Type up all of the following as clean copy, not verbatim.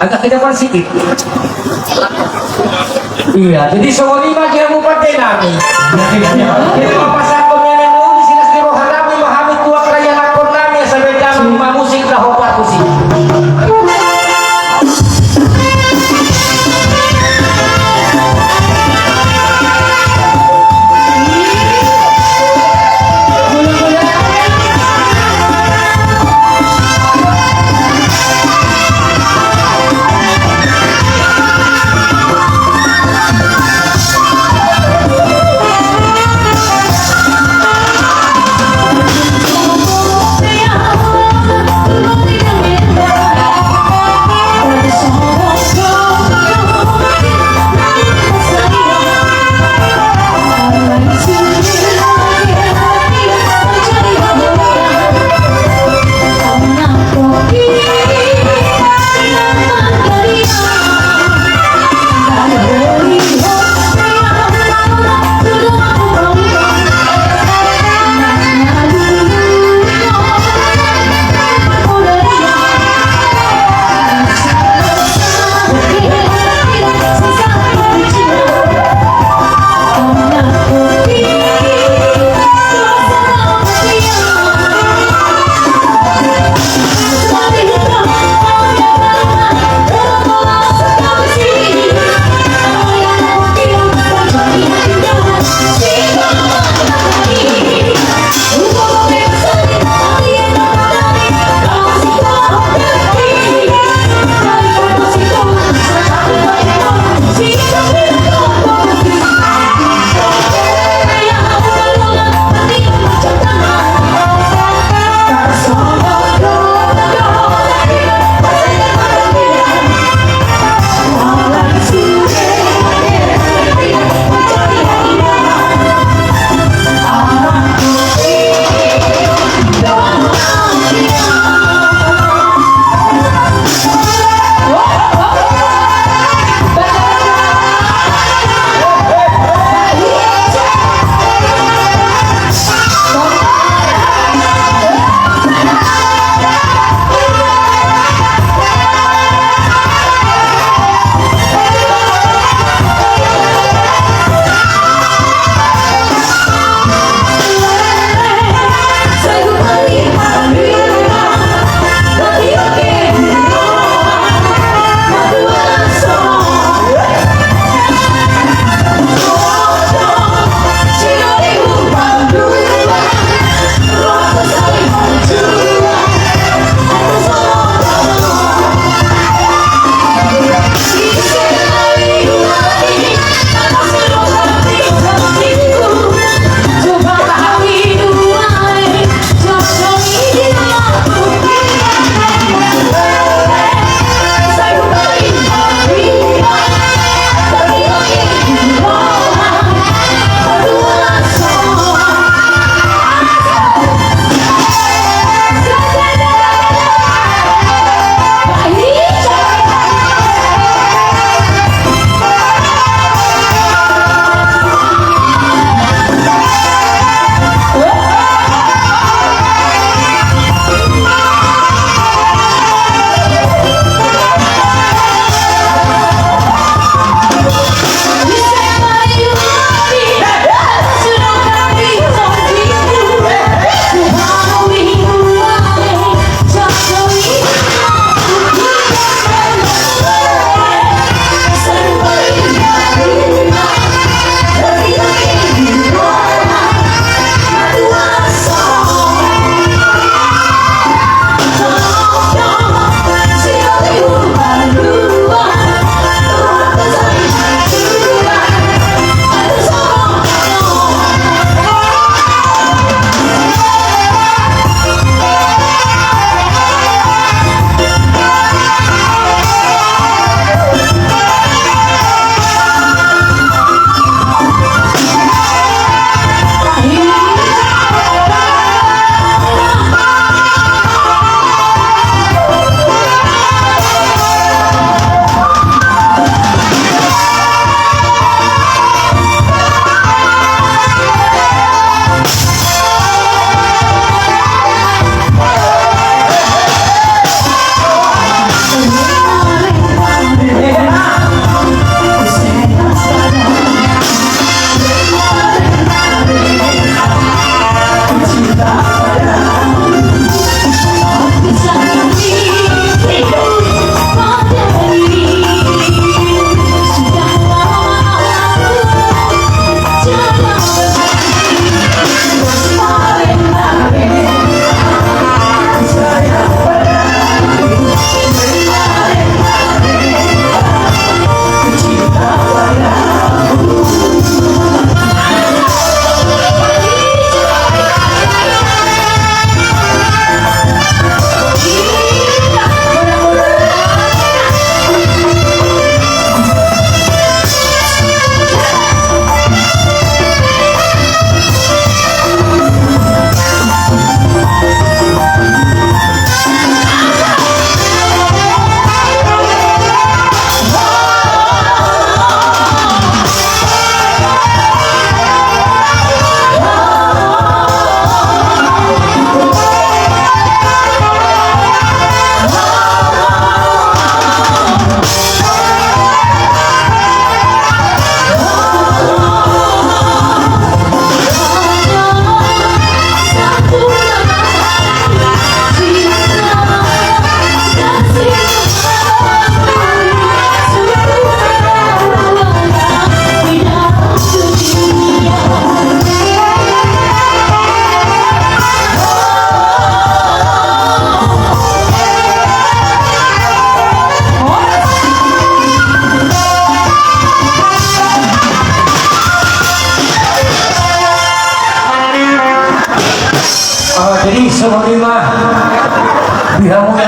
agak ke depan sedikit. Iya, jadi semua lima kira mau pakai nami. Kita papasan pemain dulu di sini di rohani memahami tua kerajaan akor nami sampai jam musik dah hopat musik.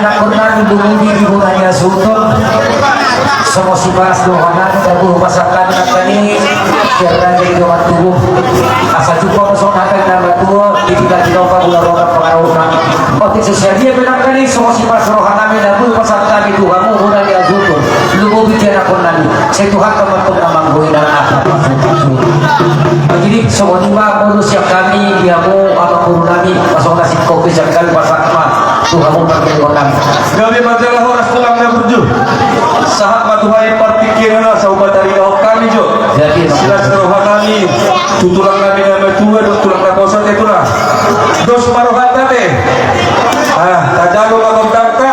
nakon namin dumudi di bunanya sultan semua si bahas dohanan dabuh pasakan nakani kira dari doa tubuh asa cukup sonatan nama tua tidak diloba bulan pengaruhna otik sesadia benakani semua si bahas rohanami dabuh pasakan itu kamu bunanya sultan lubu bicara nakon nabi saya Tuhan kebetul nama gue dan apa jadi semua tiba bonus yang kami diamu apa guru nabi pasang nasi kopi sekali pasakma Tuhan kamu pakai orang Gabi majalah horas tulang na berju sahat matuhai partikiran sa ubatari kau kami jo jadi silas rohanami tutulang kami nama tua dan tulang na kosan itu lah dos marohat nabe tajalo magagdagka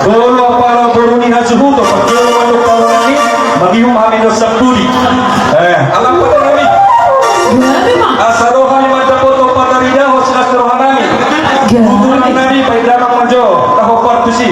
dolo pala buruni na suhuto pagkiro manok palunani magihum hamin dos sabduri alam pa kami asa rohani majapoto pataridaho silas rohanami tutulang nami paidamang majo taho partusi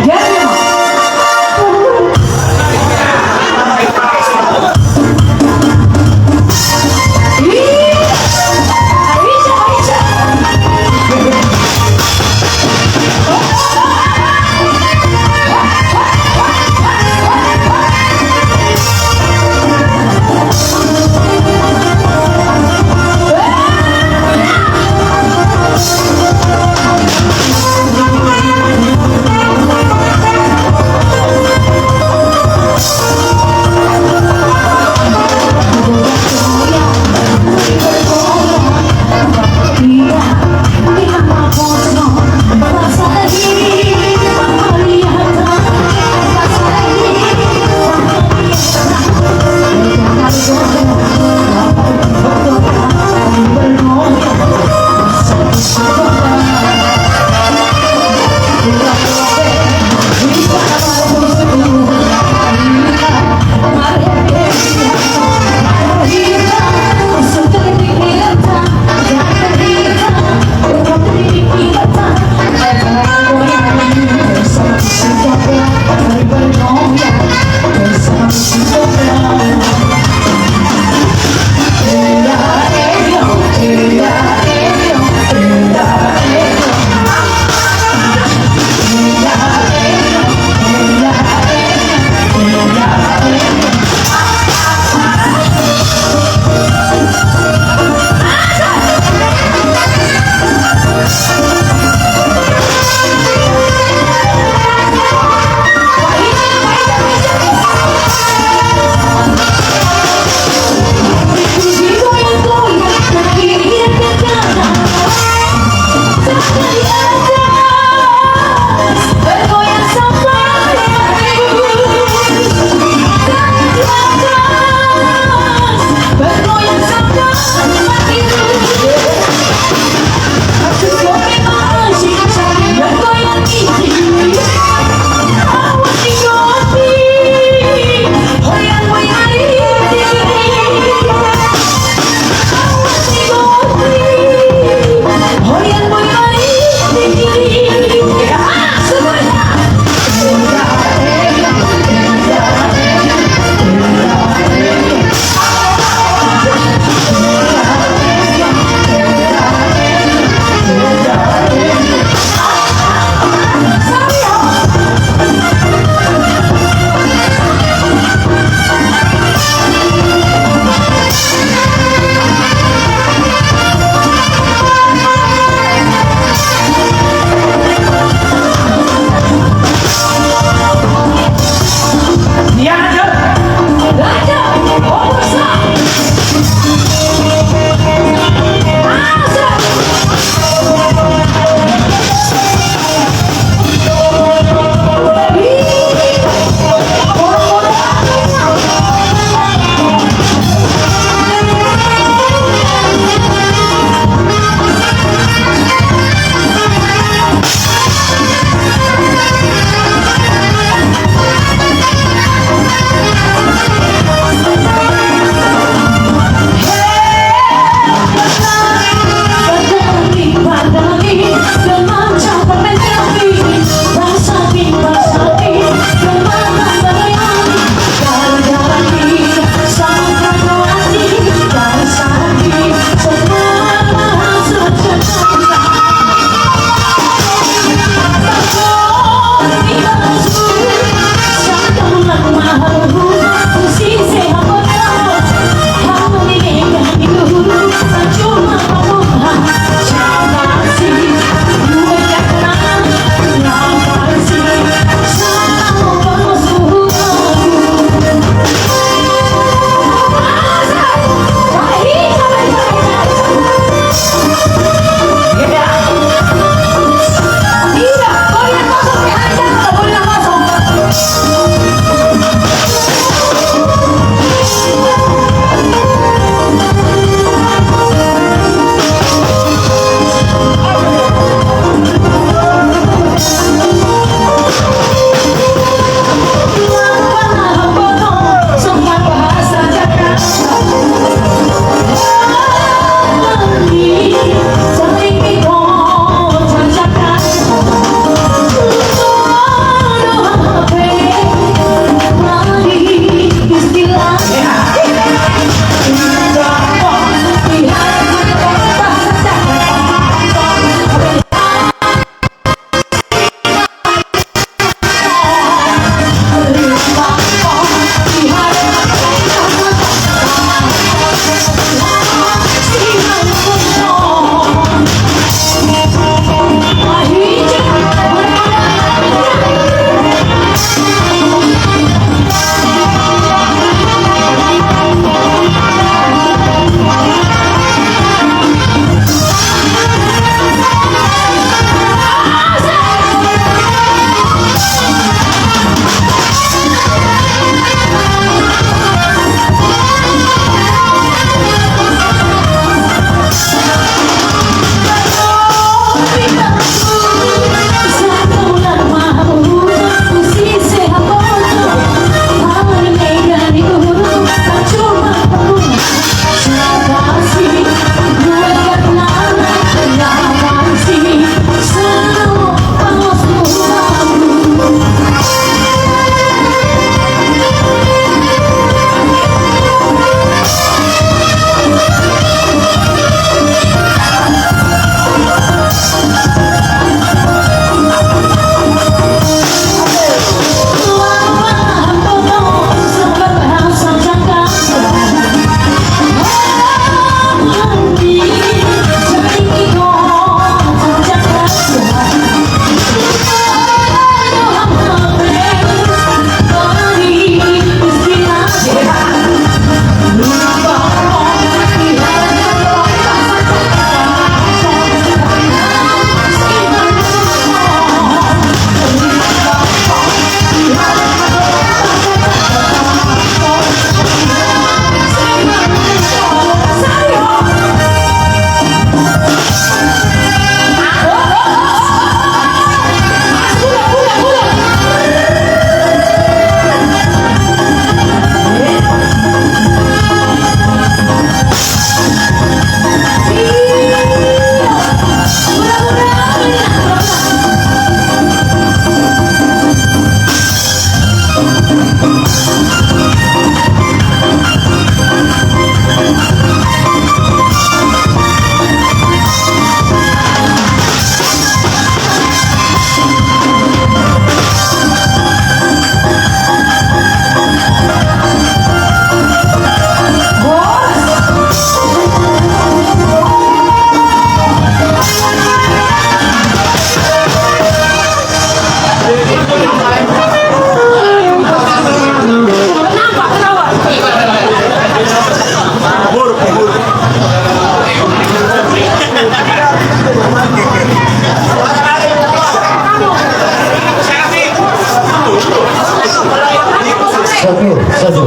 Satu.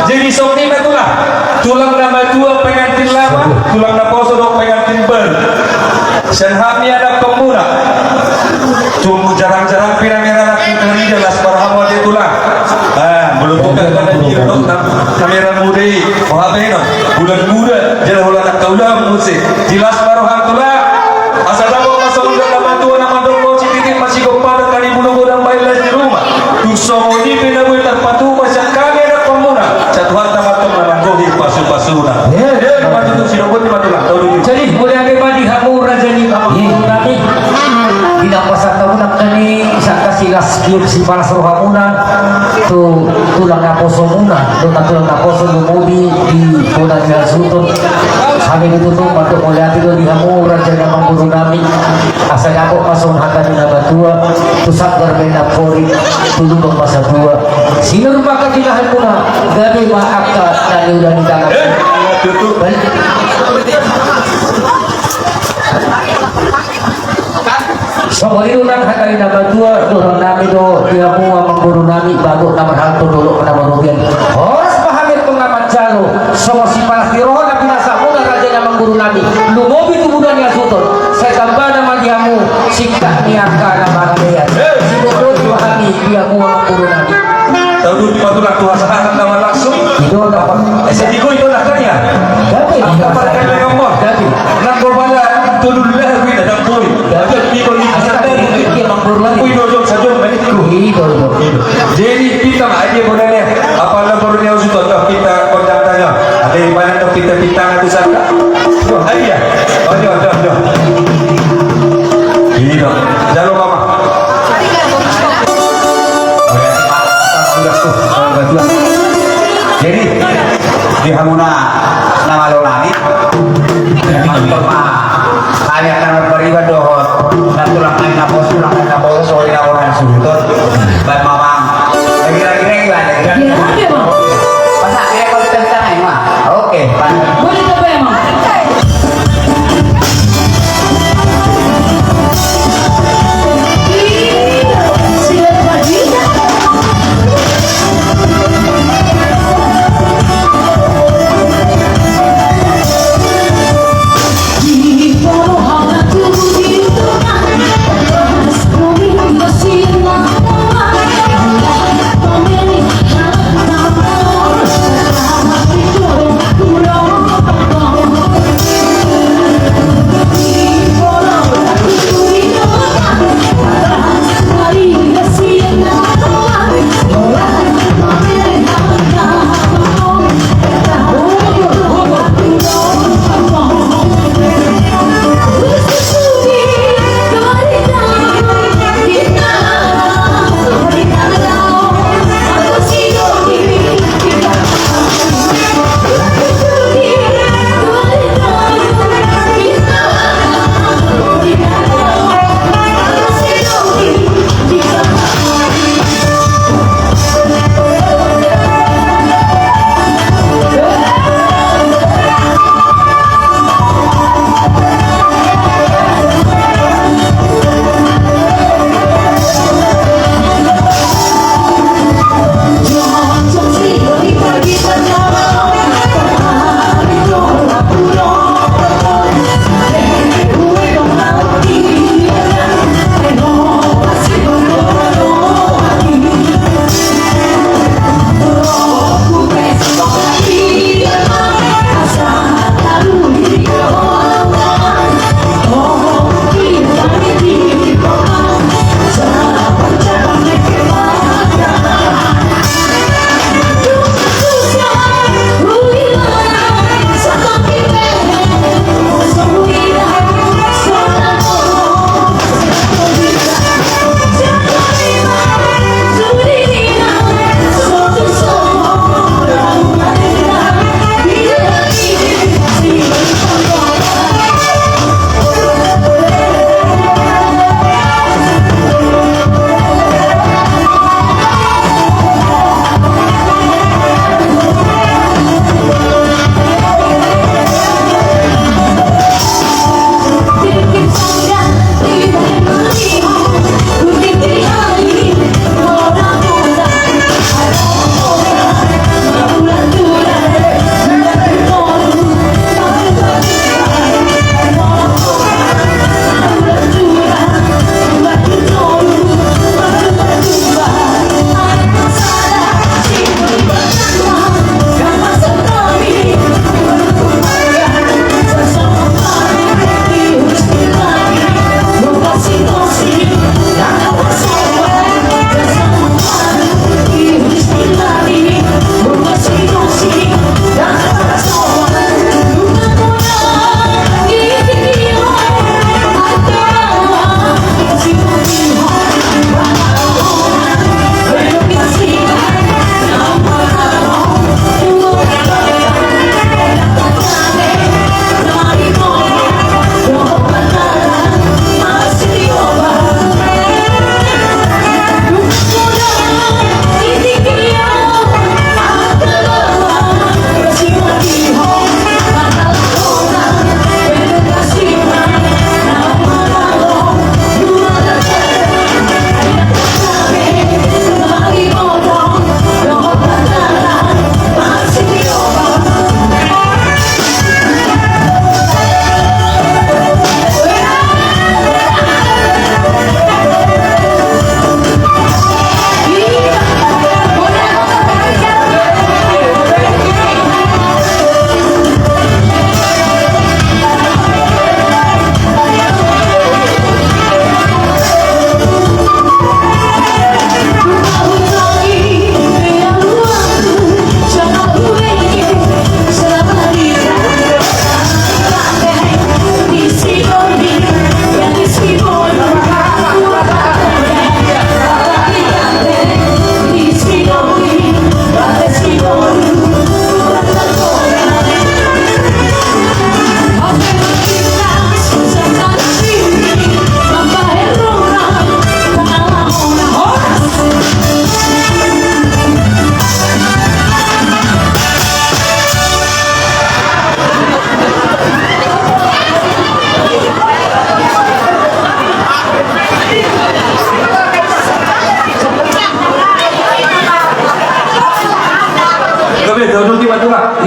Jadi sok ni betulah. Tulang nama dua pengantin lama, tulang nama poso dong pengantin ber. Senhami ada pemuda. Tunggu jarang-jarang piramira nak dari jelas parahama dia tulang. Belum bukan pada jirok kamera mudi. Wahabeno. Bulan muda jelas ulah nak kaulah musik. Jelas paraham tulang. Asal tahu masuk dalam tua nama dong citi masih kepada kali bulu godang bailas di rumah. Tu somoni benawi terpatu macam kamera pemuda. Tuhan tamat menanggohi pasu-pasuna. Matu sinobot matulah. Jadi boleh ada badi kamu raja ni kamu nanti tidak pasal tahu nak ni sangka silas kiuk si panas rohamuna tu tulang naposo muna tulang naposo lumudi di punan sultan kami itu tu untuk melihat itu di kamu raja yang guru nami asal aku masuk hatan di nabatua tu sakar benda pori tulu masa tua sinur maka tidak puna gabe maakka dan udah di tangan Sabari ulang hakari nama dua orang nami do dia mua mengguru nami baru nama hantu dulu nama rupiah. Horas pahamir pengamat jalo semua si panas diroh nabi nasa muda raja yang mengguru nami. Lu mobil tu muda nia sultan. Saya tambah nama diamu sikap niaka nama dia. Si bodoh diwahami dia mua mengguru nami. Tahu dulu patulah Tuhan sahabat nama langsung. Itu dapat. Sediko itu lah kan ya. Tapi Apa pakai ngomong? tapi Nak berbala tulullah we datang boy. Jadi kalau ni dia mengguru lagi. Kui dojok saja mereka. Itu. Jadi kita aja boleh apa nak barunya usut kita kontak tanya. Ada di mana tu kita itu saja. Hari ya. Ada. Ini jalur mama. Jadi di Hamuna nama lo langit kami akan beribadah dan tulang lain napos soalnya orang sultan dan mamang kira-kira gimana pas akhirnya kalau tentang ini mah oke Boleh coba emang? Siapa dia? Di bawah hati itu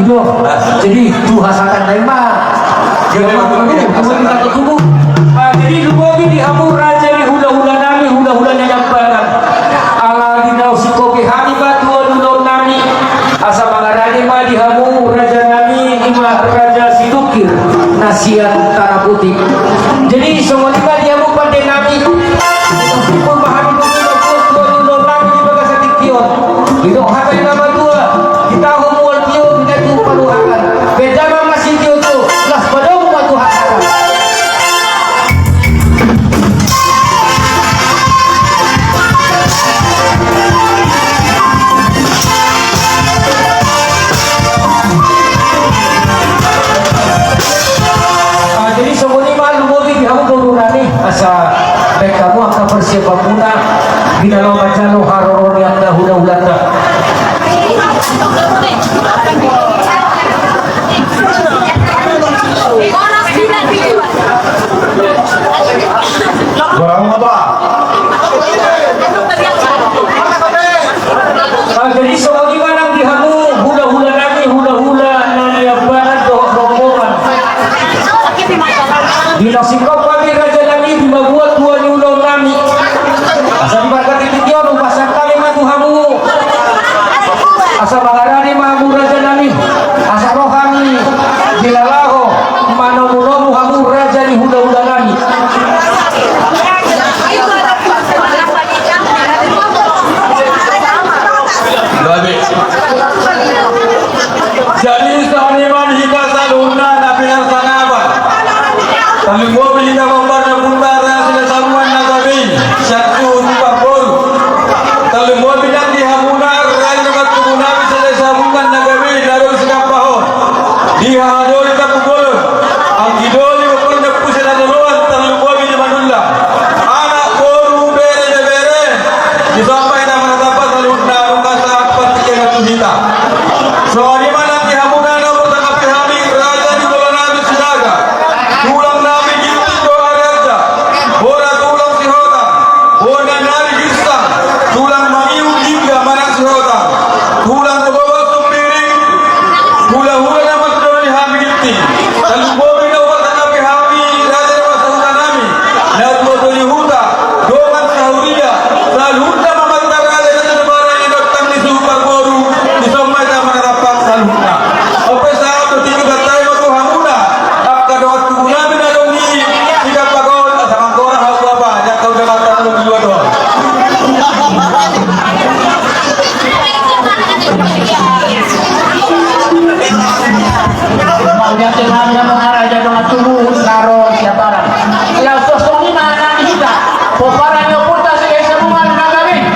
Judo. Jadi tuh hasakan lain mah. Jadi lupa di hamu raja di hula-hula nami hula-hulanya nyamparan. Ala dinau si kopi hani batu dulu nami. Asa mangarani mah di hamu raja nami imah raja sidukir nasihat tanah putih. Jadi semua lima di hamu pandai nami. Meskipun bahan dulu nami di bagas tikion. Itu hakai nama tua. Kita humul tio kita tu paluhakan. Beda masih tio tu. Las padong batu hakan. Jadi semua ni malu mobil kamu berurani asa baik kamu akan persiapan muna di dalam baca lo haror yang dahulu ulata. Barang apa? Jadi semua ni mana di kamu hula-hula lagi hula-hula nani barat rombongan. Di nasi kami raja nami di buat dua ni ulang nami. Asal diberkati tikion upasan kami matu hamu. Asal bangarani mamu raja nami. Asal rohani dilalaho manomunomu hamu raja ni hula-hula nami. Jadi saniman hingga saluna nabilan sanaba. Kami mobil hingga membarna puntara sila saruan nagabi. Syakku tupapol. Kami mobil yang dihamunar rai nabat kubunabi sila saruan nagabi lalu sekapahon. Dihadoli kapugol. Ang gidoli wakon na pusa na dalawan kami mobil di Manila. Anak boru bere. Disampai na manatapat saluna rungkasa akpat tiga tuhita. Soalnya mana dihamunan na bertanggapi kami raja di bola nabi sidaga. Tulang nabi gitu doa raja. Bola tulang sihota. Bola nabi gista. Tulang mangiu tiga manang sihota. Tulang kebawa sumpiring. Hula-hula na masuk di kami gitu. Lalu bobi na bertanggapi kami raja di masa nami. Lalu bobi huta. Doang sahuria. Lalu huta mamatkan raja di sebarang ini dokter di super boru. Di somai sama rapat saluna. Ope saat tu tiga batai waktu hamuna. Apka doa tuguna bina dongi. Tiga pagol sama korang hau apa? Yang kau dah mata lu dua doa. Maunya tenangnya mengaraja dengan tubuh naro siaparan. Yang sosok ini mana kita? Poparan yang pun tak sesuai semua nagamin.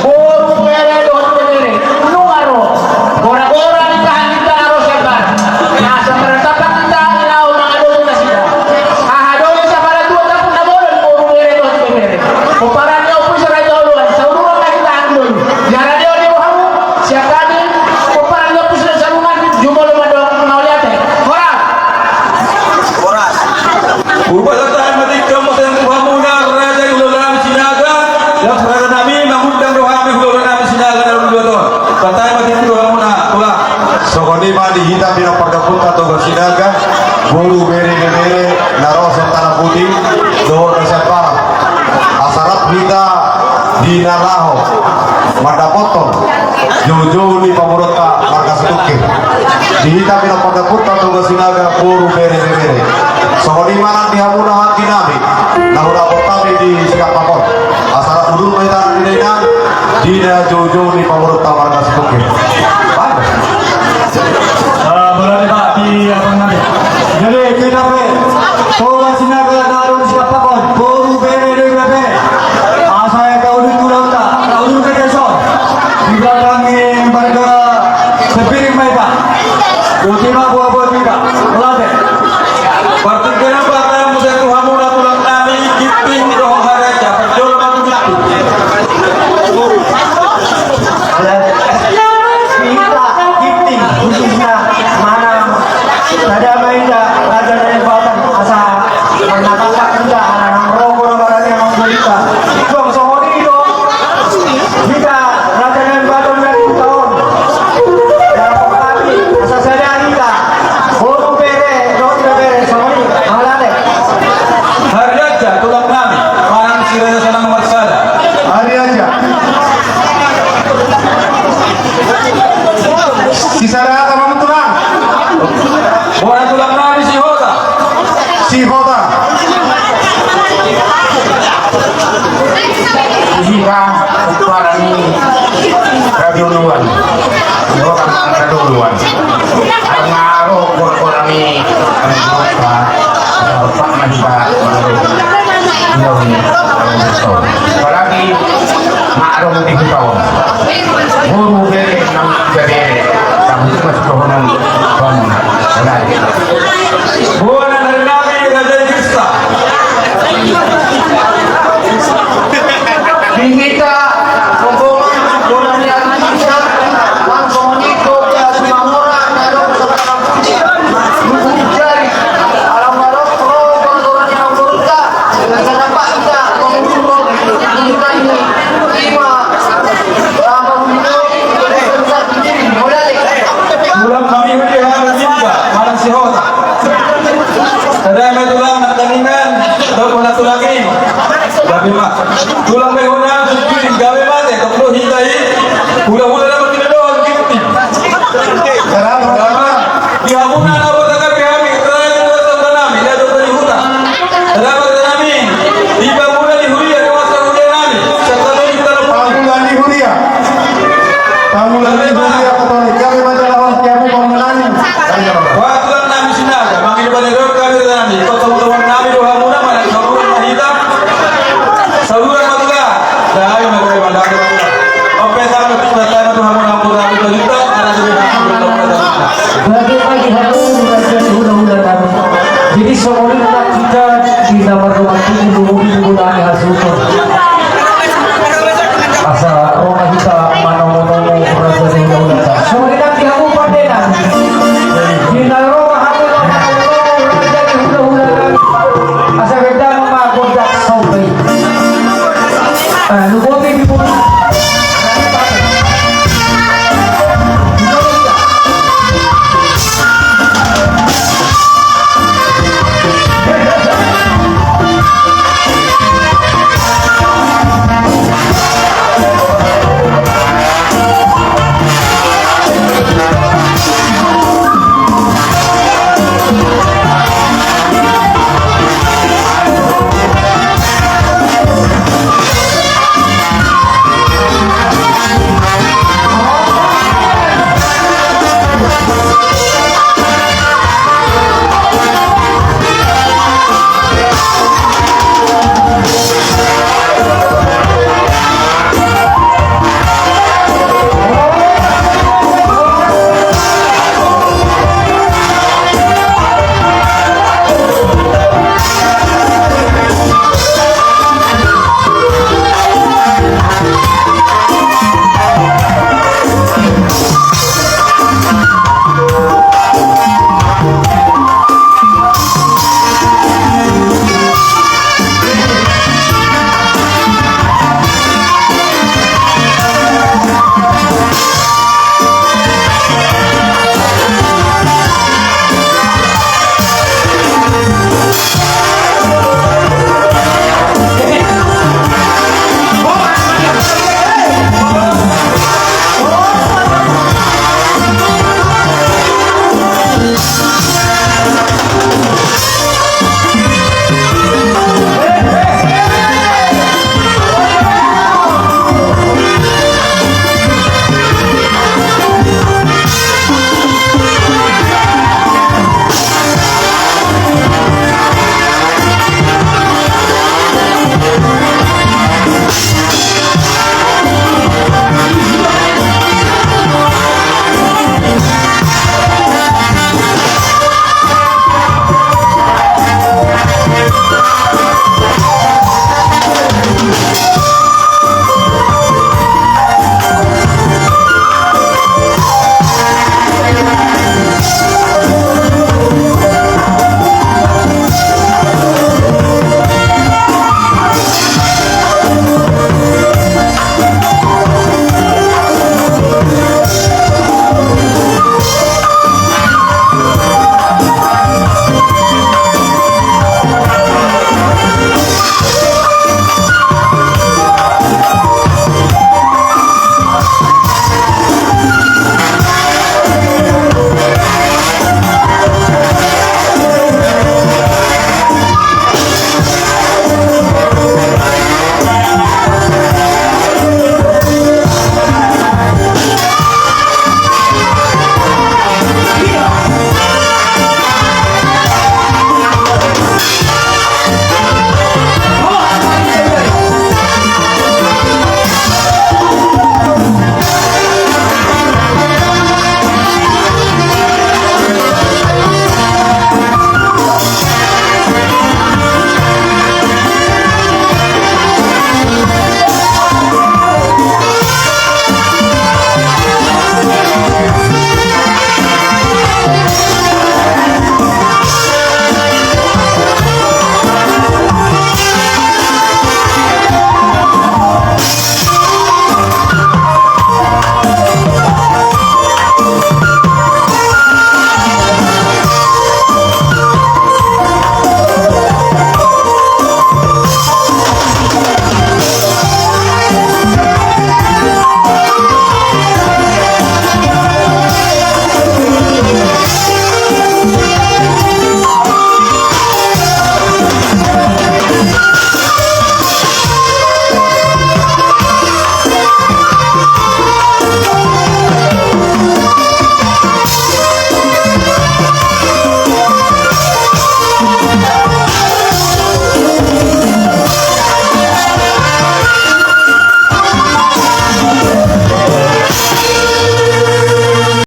Boru bere dot bere. Nungaro. Gora-gora di tahan kita naro siaparan. Nah semeratakan kita lau mengadol na sila. Ahadol sa para dua tapon na boron boru bere dot bere. Poparan yang pun sa rajoluan. Sa urungan na kita andun. Yara dia di wahamu. Siapani. Poparan yang pun sa sarungan. Jumol madok mauliate. Horas. Ubah datang mati kamu yang hamuna raja di bola nabi sinaga. Yang raja nabi mengundang doa kami bola nabi sinaga dalam dua doa. Datang mati itu hamuna pula. Sokoni mali hitam di pagkapunta to Sinaga, buru bere narosan tanah putih, doon na siya para. Asarap kita di nalaho, madapotong, jojo ni pamurota markas tukir. Di hitam di pagkapunta to Sinaga, buru bere. Sokoni mana dihamuna hati nabi, nahura potami di sikap pakon. Asarap ulur mainan di dainan, di jojo ni pamurota markas tukir. Boleh Pak di apa namanya? Jadi kita Toga Sinaga narun siapa kon? Boru bere. Asal kau di turun tak? Kau di keso. Di belakang yang mereka sepiring mereka. Ultima buah tidak. Lade. Parti kenapa kamu satu hamuna tulang nabi kiting doa raja perjol batu gitu. Kita gifting khususnya mana ada mainnya raja dari Batan asa Parang kaduluan. Orang kaduluan. Ang araw ko kami ang mga pagmamasa. Palagi maaraw mo din ito. Puro bere ng bere. Tapos mas kohonan pamuna. Palagi. Buwan na rin namin yung Gajay Krista. Bingita, kumpulkan bulan yang bisa langsung mengikut ya semua orang dalam mencari alam-alam orang yang berita dengan dapat kita mengumpul kita ini lima lama untuk besar sendiri mulai. Tulang kami hindi harus juga, malang si Hota. Tadai may tulang nagtaningan, daw ko na tulagin. Gabi ma, tulang may una, suspirin, gabi mate, kaplo hintay, hula-hula naman tinadon, kiputin. Karama, ihapuna na po sa gabi kami, tadai na sa namin, lado ka ni Huta. Tadai ka namin, di ba muna ni Hulia, iwasan ko din namin, sa tanong kita na po. Tamulan ni Huria. Tamulan ni Huria Katolik. Kami madalawang tiyamu pangalanin. Waktu lang namin sinaga, manggil ba ni Lord kami rin namin, pagkamutawan namin doha muna, malang saluran mahita, saluran matuga, dahil magkaya malaki matuga. Mampesa kami pinta tayo doha muna ang muna kami dito, karena sabi na kami dito muna dito. Bagi-bagi hapon dan hula-hula namin. Jadi seolah kita di nama rumah ini menggunakan hasutan. Asa rumah kita mana-mana berada di hula-hula. Seolah kita upadenan. Di rumah berada di hula-hula. Asa beda memagodak sampai. Lupa pipi pun.